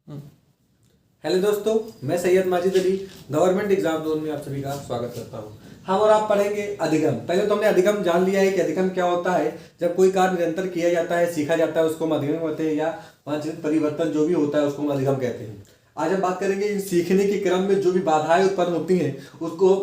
Hello दोस्तों, मैं Syed Majid Ali government exam zone में आप सभी का स्वागत करता हूं। हम और आप पढ़ेंगे अधिगम। पहले तो हमने अधिगम जान लिया है कि अधिगम क्या होता है। जब कोई कार्य निरंतर किया जाता है, सीखा जाता है, उसको हम अधिगम कहते हैं, या मानसिक परिवर्तन जो भी होता है उसको हम अधिगम कहते हैं। आज हम बात करेंगे इन सीखने के क्रम में जो भी बाधाएं उत्पन्न होती हैं उसको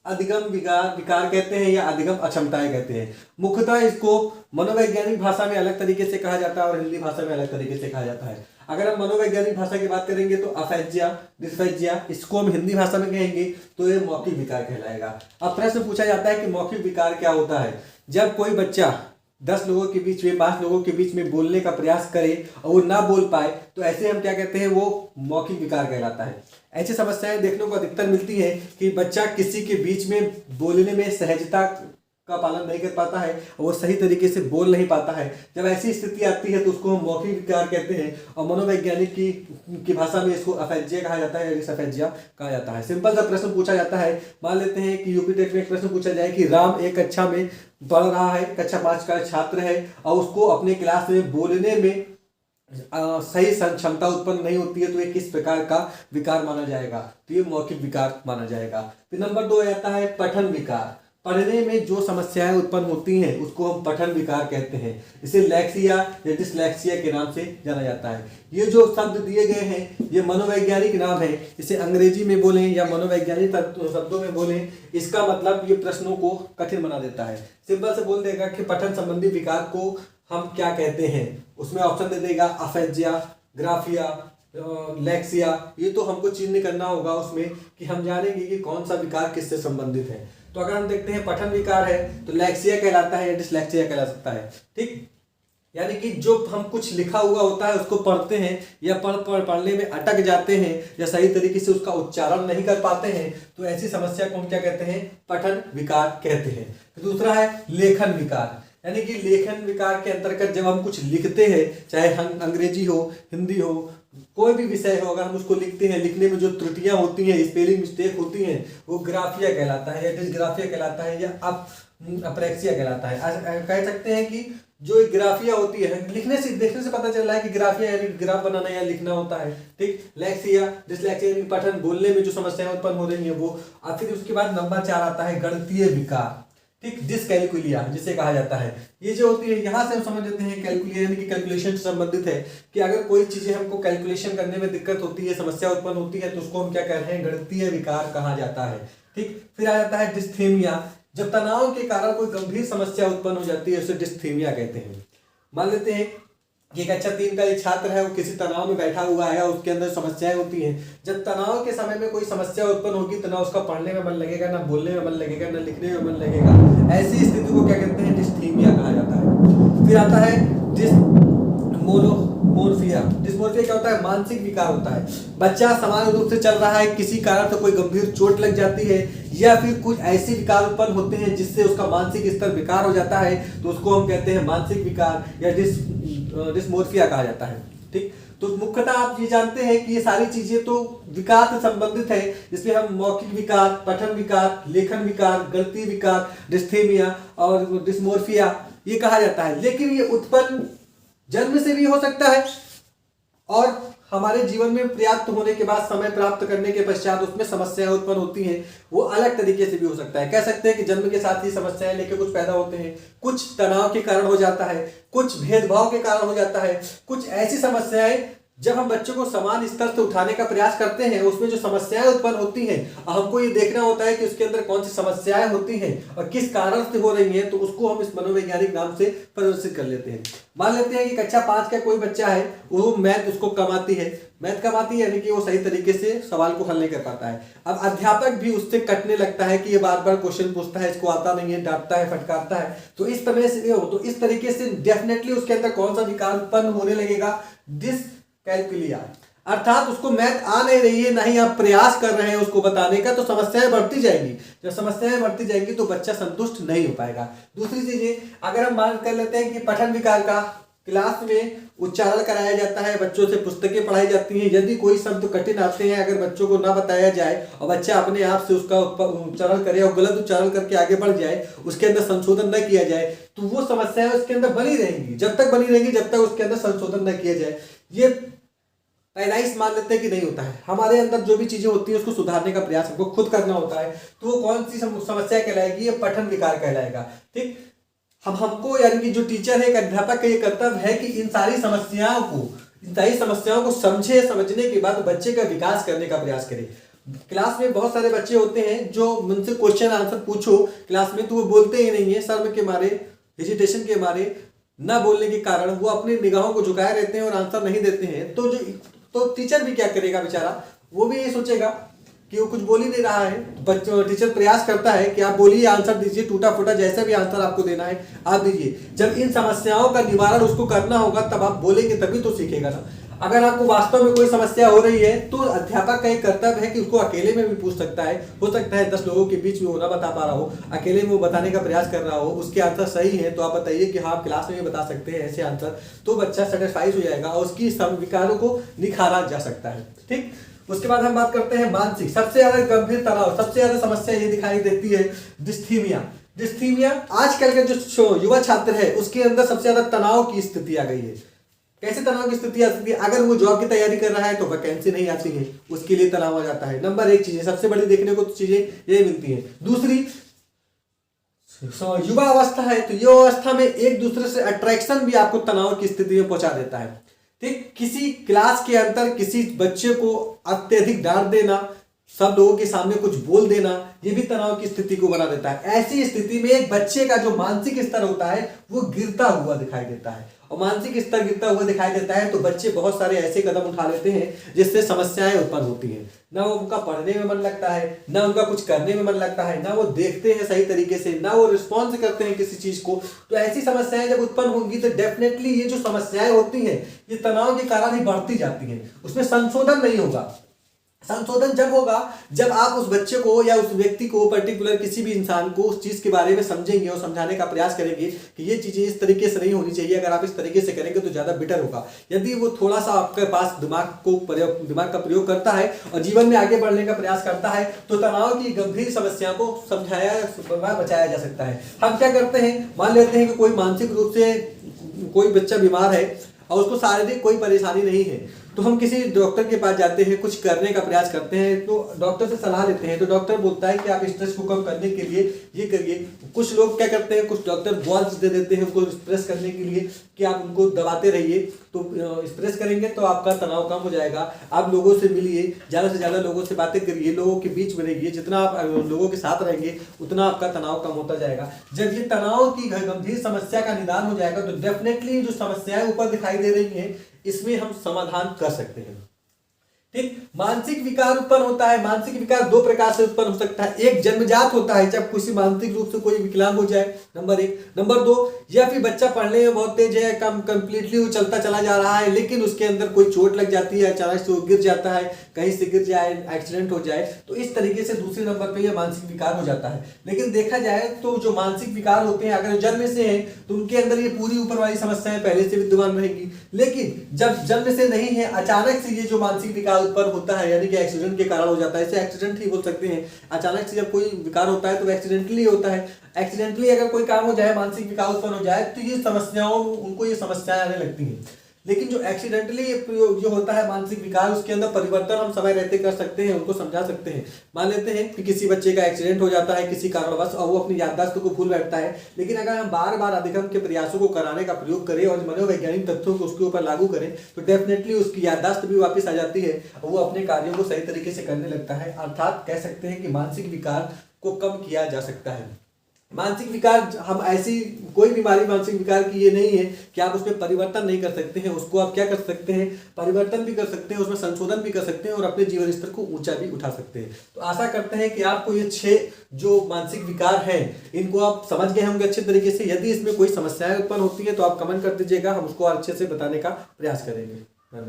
अधिगम विकार विकार कहते हैं या अधिगम अक्षमताएं कहते हैं। मुख्यतः इसको मनोवैज्ञानिक भाषा में अलग तरीके से कहा जाता है और हिंदी भाषा में अलग तरीके से कहा जाता है। अगर हम मनोवैज्ञानिक भाषा की बात करेंगे तो अफेजिया, डिस्फेजिया, इसको हम हिंदी भाषा में कहेंगे तो ये मौखिक विकार कहलाएगा। अब प्रश्न पूछा जाता है कि मौखिक विकार क्या होता है। जब कोई बच्चा 10 लोगों के बीच में, 5 लोगों के बीच में बोलने का प्रयास करे और वो ना बोल पाए तो ऐसे हम क्या कहते हैं, वो मौखिक विकार कहलाता है। ऐसी समस्याएं देखने को अधिकतर मिलती है कि बच्चा किसी के बीच में बोलने में सहजता का पालन नहीं कर पाता है और वो सही तरीके से बोल नहीं पाता है। जब ऐसी स्थिति आती है तो उसको हम मौखिक विकार कहते हैं और मनोवैज्ञानिक की भाषा में इसको अफेजिया कहा जाता है या डिसअफेजिया कहा जाता है। सिंपल सा प्रश्न पूछा जाता है। मान लेते हैं कि यूपी टेट में एक प्रश्न पूछा जाए कि राम एक कक्षा में पढ़ रहा है, कक्षा 5 का छात्र है और उसको अपने क्लास में बोलने में सही क्षमता उत्पन्न नहीं होती है तो ये किस प्रकार का विकार माना जाएगा? तो ये मौखिक विकार माना जाएगा। फिर नंबर 2 आता है पठन विकार। पढ़ने में जो समस्याएं उत्पन्न होती हैं उसको हम पठन विकार कहते हैं। इसे लैक्सिया या डिसलैक्सिया के नाम से जाना जाता है। ये जो शब्द दिए गए हैं ये मनोवैज्ञानिक नाम है। इसे अंग्रेजी में बोलें या मनोवैज्ञानिक शब्दों में बोलें, इसका मतलब ये प्रश्नों को कठिन बना देता है। सिंपल से बोल देगा कि पठन संबंधी विकार को हम क्या कहते हैं। उसमें ऑप्शन दे देगा अफेजिया, ग्राफिया, लैक्सिया। ये तो हमको चिन्ह करना होगा उसमें कि हम जानेंगे कि कौन सा विकार किससे संबंधित है। तो अगर हम देखते हैं पठन विकार है तो लैक्सिया कहलाता है या डिसलैक्सिया कहला सकता है। ठीक, यानी कि जो हम कुछ लिखा हुआ होता है उसको पढ़ते हैं या पढ़ने में अटक जाते हैं या सही तरीके से उसका उच्चारण नहीं कर पाते हैं तो ऐसी समस्या को हम क्या कहते हैं? पठन विकार कहते हैं। फिर दूसरा है लेखन विकार। यानी कि लेखन विकार के अंतर्गत जब हम कुछ लिखते हैं, चाहे हम अंग्रेजी हो, हिंदी हो, कोई भी विषय हो, अगर हम उसको लिखते हैं, लिखने में जो त्रुटियां होती हैं, स्पेलिंग मिस्टेक होती हैं, वो ग्राफिया कहलाता है या डिसग्राफिया कहलाता है या अप्रेक्सिया कहलाता है। कह सकते हैं कि जो ग्राफिया होती है, लिखने से देखने से पता चल रहा है कि ग्राफिया यानी ग्राफ बनाना या लिखना होता है। ठीक, लैक्सिया डिसलैक्सिया यानी पठन बोलने में जो समस्याएं उत्पन्न हो रही है वो। और फिर उसके बाद नंबर 4 आता है गणितीय विकार। ठीक, डिसकैलकुलिया जिसे कहा जाता है। ये जो होती है यहाँ से हम समझ लेते हैं कैलकुलिया यानी कि कैलकुलेशन से संबंधित है कि अगर कोई चीजें हमको कैलकुलेशन करने में दिक्कत होती है, समस्या उत्पन्न होती है तो उसको हम क्या कह रहे हैं? गणितीय विकार कहा जाता है। ठीक, फिर आ जाता है डिस्थेमिया। जब तनाव के कारण कोई गंभीर समस्या उत्पन्न हो जाती है उसे डिस्थेमिया कहते हैं। मान लेते हैं कि कक्षा 3 का एक छात्र है, वो किसी तनाव में बैठा हुआ है और उसके अंदर समस्याएं होती हैं। जब तनाव के समय में कोई समस्या उत्पन्न होगी तो ना उसका पढ़ने में मन लगेगा, ना बोलने में मन लगेगा, ना लिखने में मन लगेगा। ऐसी स्थिति को क्या कहते हैं? डिस्थीमिया कहा जाता है। फिर आता है डिस्मोर्फिया। डिस्मोर्फिया क्या होता है? मानसिक विकार होता है। बच्चा सामान्य रूप से चल रहा है, किसी कारण से कोई गंभीर चोट लग जाती है या फिर कुछ ऐसे विकार उत्पन्न होते हैं जिससे उसका मानसिक स्तर विकार हो जाता है तो उसको हम कहते हैं मानसिक विकार या डिस्मोर्फिया कहा जाता है। ठीक, तो मुख्यतः आप ये जानते हैं कि ये सारी चीजें तो विकार से संबंधित है, जिसमें हम मौखिक विकार, पठन विकार, लेखन विकार, गणितीय विकार, डिस्थेमिया और डिस्मोर्फिया ये कहा जाता है। लेकिन ये उत्पन्न जन्म से भी हो सकता है और हमारे जीवन में पर्याप्त होने के बाद, समय प्राप्त करने के पश्चात उसमें समस्याएं उत्पन्न होती हैं, वो अलग तरीके से भी हो सकता है। कह सकते हैं कि जन्म के साथ ही समस्याएं लेके कुछ पैदा होते हैं, कुछ तनाव के कारण हो जाता है, कुछ भेदभाव के कारण हो जाता है, कुछ ऐसी समस्याएं जब हम बच्चों को समान स्तर से उठाने का प्रयास करते हैं उसमें जो समस्याएं उत्पन्न होती हैं, हमको ये देखना होता है कि उसके अंदर कौन सी समस्याएं होती हैं और किस कारण से हो रही हैं, तो उसको हम इस मनोवैज्ञानिक नाम से प्रदर्शित कर लेते हैं। मान लेते हैं कि कक्षा 5 का कोई बच्चा है, वो मैथ उसको कमाती है, यानी कि वो सही तरीके से सवाल को हल नहीं कर पाता है। अब अध्यापक भी उससे कटने लगता है कि ये बार बार क्वेश्चन पूछता है, इसको आता नहीं है, डांटता है, फटकारता है। तो इस तरीके से डेफिनेटली उसके अंदर कौन सा विकार उत्पन्न होने लगेगा? डिसकैलकुलिया। अर्थात उसको मैथ आ नहीं रही है, ना ही आप प्रयास कर रहे हैं उसको बताने का, तो समस्याएं बढ़ती जाएंगी। जब समस्याएं बढ़ती जाएंगी तो बच्चा संतुष्ट नहीं हो पाएगा। दूसरी चीजें अगर हम मान कर लेते हैं कि पठन विकार का क्लास में उच्चारण कराया जाता है, बच्चों से पुस्तकें पढ़ाई जाती हैं, यदि कोई शब्द कठिन आते हैं, अगर बच्चों को ना बताया जाए और बच्चा अपने आप से उसका उच्चारण करे और गलत उच्चारण करके आगे बढ़ जाए, उसके अंदर संशोधन न किया जाए, तो वो समस्याएं उसके अंदर बनी रहेंगी। जब तक बनी रहेंगी जब तक उसके अंदर संशोधन न किया जाए। ये पैदाइश मान लेते हैं कि नहीं होता है। हमारे अंदर जो भी चीजें होती है उसको सुधारने का प्रयास हमको खुद करना होता है। तो वो कौन सी समस्या कहलाएगी? ये पठन विकार कहलाएगा। ठीक, हमको यानी कि जो टीचर है, एक अध्यापक का ये कर्तव्य है कि इन सारी समस्याओं को समझे, समझने के बाद बच्चे का विकास करने का प्रयास करे। क्लास में बहुत सारे बच्चे होते हैं जो उनसे क्वेश्चन आंसर पूछो क्लास में तो वो बोलते ही नहीं है, शर्म के मारे, हेजिटेशन के मारे, ना बोलने के कारण वो अपनी निगाहों को झुकाए रहते हैं और आंसर नहीं देते हैं। तो टीचर भी क्या करेगा बेचारा? वो भी ये सोचेगा कि वो कुछ बोल ही नहीं रहा है। बच्चों टीचर प्रयास करता है कि आप बोलिए, आंसर दीजिए, टूटा फूटा जैसा भी आंसर आपको देना है आप दीजिए। जब इन समस्याओं का निवारण उसको करना होगा तब आप बोलेंगे, तभी तो सीखेगा ना। अगर आपको वास्तव में कोई समस्या हो रही है तो अध्यापक का एक कर्तव्य है कि उसको अकेले में भी पूछ सकता है। हो सकता है 10 लोगों के बीच में वो ना बता पा रहा हो, अकेले में वो बताने का प्रयास कर रहा हो, उसके आंसर सही है तो आप बताइए कि हाँ, क्लास में भी बता सकते हैं ऐसे आंसर, तो बच्चा सेटिस्फाइड हो जाएगा और उसकी विकारों को निखारा जा सकता है। ठीक, उसके बाद हम बात करते हैं मानसिक। सबसे ज्यादा गंभीर तनाव, सबसे ज्यादा समस्या ये दिखाई देती है डिस्थीमिया। डिस्थीमिया आजकल के जो युवा छात्र है उसके अंदर सबसे ज्यादा तनाव की स्थिति आ गई है। कैसे तनाव की स्थिति आ सकती है? अगर वो जॉब की तैयारी कर रहा है तो वैकेंसी नहीं आती है, उसके लिए तनाव आ जाता है। नंबर एक चीज, सबसे बड़ी देखने को तो चीजें यही मिलती है। दूसरी, युवा अवस्था है तो युवा अवस्था में एक दूसरे से अट्रैक्शन भी आपको तनाव की स्थिति में पहुंचा देता है। ठीक, किसी क्लास के अंदर किसी बच्चे को अत्यधिक डांट देना, सब लोगों के सामने कुछ बोल देना, ये भी तनाव की स्थिति को बना देता है। ऐसी स्थिति में एक बच्चे का जो मानसिक स्तर होता है वो गिरता हुआ दिखाई देता है, और मानसिक स्तर गिरता हुआ दिखाई देता है तो बच्चे बहुत सारे ऐसे कदम उठा लेते हैं जिससे समस्याएं उत्पन्न होती हैं। ना वो उनका पढ़ने में मन लगता है, ना उनका कुछ करने में मन लगता है, ना वो देखते हैं सही तरीके से, ना वो रिस्पॉन्स करते हैं किसी चीज को। तो ऐसी समस्याएं जब उत्पन्न होंगी तो डेफिनेटली ये जो समस्याएं होती हैं ये तनाव के कारण ही बढ़ती जाती हैं, उसमें संशोधन नहीं होगा। संशोधन जब होगा जब आप उस बच्चे को या उस व्यक्ति को, पर्टिकुलर किसी भी इंसान को उस चीज के बारे में समझेंगे और समझाने का प्रयास करेंगे कि ये चीजें इस तरीके से नहीं होनी चाहिए, अगर आप इस तरीके से करेंगे तो ज्यादा बेटर होगा। यदि वो थोड़ा सा आपके पास दिमाग का प्रयोग करता है और जीवन में आगे बढ़ने का प्रयास करता है तो तनाव की गंभीर समस्या को बचाया जा सकता है। हम क्या करते हैं, मान लेते हैं कि कोई मानसिक रूप से कोई बच्चा बीमार है और उसको शारीरिक कोई परेशानी नहीं है, तो हम किसी डॉक्टर के पास जाते हैं, कुछ करने का प्रयास करते हैं, तो डॉक्टर से सलाह लेते हैं। तो डॉक्टर बोलता है कि आप स्ट्रेस को कम करने के लिए ये करिए। कुछ लोग क्या करते हैं, कुछ डॉक्टर बॉल्स दे देते हैं उनको स्ट्रेस करने के लिए कि आप उनको दबाते रहिए, तो स्ट्रेस करेंगे तो आपका तनाव कम हो जाएगा। आप लोगों से मिलिए, ज़्यादा से ज़्यादा लोगों से बातें करिए, लोगों के बीच में रहिए, जितना आप लोगों के साथ रहेंगे उतना आपका तनाव कम होता जाएगा। जब ये तनाव की गंभीर समस्या का निदान हो जाएगा तो डेफिनेटली जो समस्याएं ऊपर दिखाई दे रही हैं इसमें हम समाधान कर सकते हैं। ठीक, मानसिक विकार उत्पन्न होता है। मानसिक विकार दो प्रकार से उत्पन्न हो सकता है। एक जन्मजात होता है, जब किसी मानसिक रूप से कोई विकलांग हो जाए, नंबर एक। नंबर दो, या फिर बच्चा पढ़ने में बहुत तेज है, कंप्लीटली वो चलता चला जा रहा है लेकिन उसके अंदर कोई चोट लग जाती है, अचानक से वो गिर जाता है, कहीं से गिर जाए, एक्सीडेंट हो जाए, तो इस तरीके से दूसरे नंबर पे यह मानसिक विकार हो जाता है। लेकिन देखा जाए तो जो मानसिक विकार होते हैं अगर जन्म से है तो उनके अंदर ये पूरी ऊपर वाली समस्याएं पहले से विद्यमान रहेगी। लेकिन जब जन्म से नहीं है, अचानक से ये जो मानसिक विकार उत्पन्न होता है, यानी कि एक्सीडेंट के कारण हो जाता है, इसे एक्सीडेंट ही बोल सकते हैं। अचानक से जब कोई विकार होता है तो एक्सीडेंटली होता है। एक्सीडेंटली अगर कोई काम हो जाए, मानसिक विकार उत्पन्न हो जाए तो ये उनको ये समस्याएं आने लगती हैं। लेकिन जो एक्सीडेंटली जो होता है मानसिक विकार, उसके अंदर परिवर्तन हम समय रहते कर सकते हैं, उनको समझा सकते हैं। मान लेते हैं कि किसी बच्चे का एक्सीडेंट हो जाता है किसी कारणवश और वो अपनी याददाश्त को भूल बैठता है, लेकिन अगर हम बार बार अधिगम के प्रयासों को कराने का प्रयोग करें और मनोवैज्ञानिक तथ्यों को उसके ऊपर लागू करें तो डेफिनेटली उसकी याददाश्त भी वापस आ जाती है और वो अपने कार्यों को सही तरीके से करने लगता है। अर्थात कह सकते हैं कि मानसिक विकार को कम किया जा सकता है। मानसिक विकार, हम ऐसी कोई बीमारी मानसिक विकार की ये नहीं है कि आप उसमें परिवर्तन नहीं कर सकते हैं। उसको आप क्या कर सकते हैं, परिवर्तन भी कर सकते हैं, उसमें संशोधन भी कर सकते हैं और अपने जीवन स्तर को ऊंचा भी उठा सकते हैं। तो आशा करते हैं कि आपको ये 6 जो मानसिक विकार हैं इनको आप समझ गए होंगे अच्छे तरीके से। यदि इसमें कोई समस्याएं उत्पन्न होती है तो आप कमेंट कर दीजिएगा, हम उसको अच्छे से बताने का प्रयास करेंगे।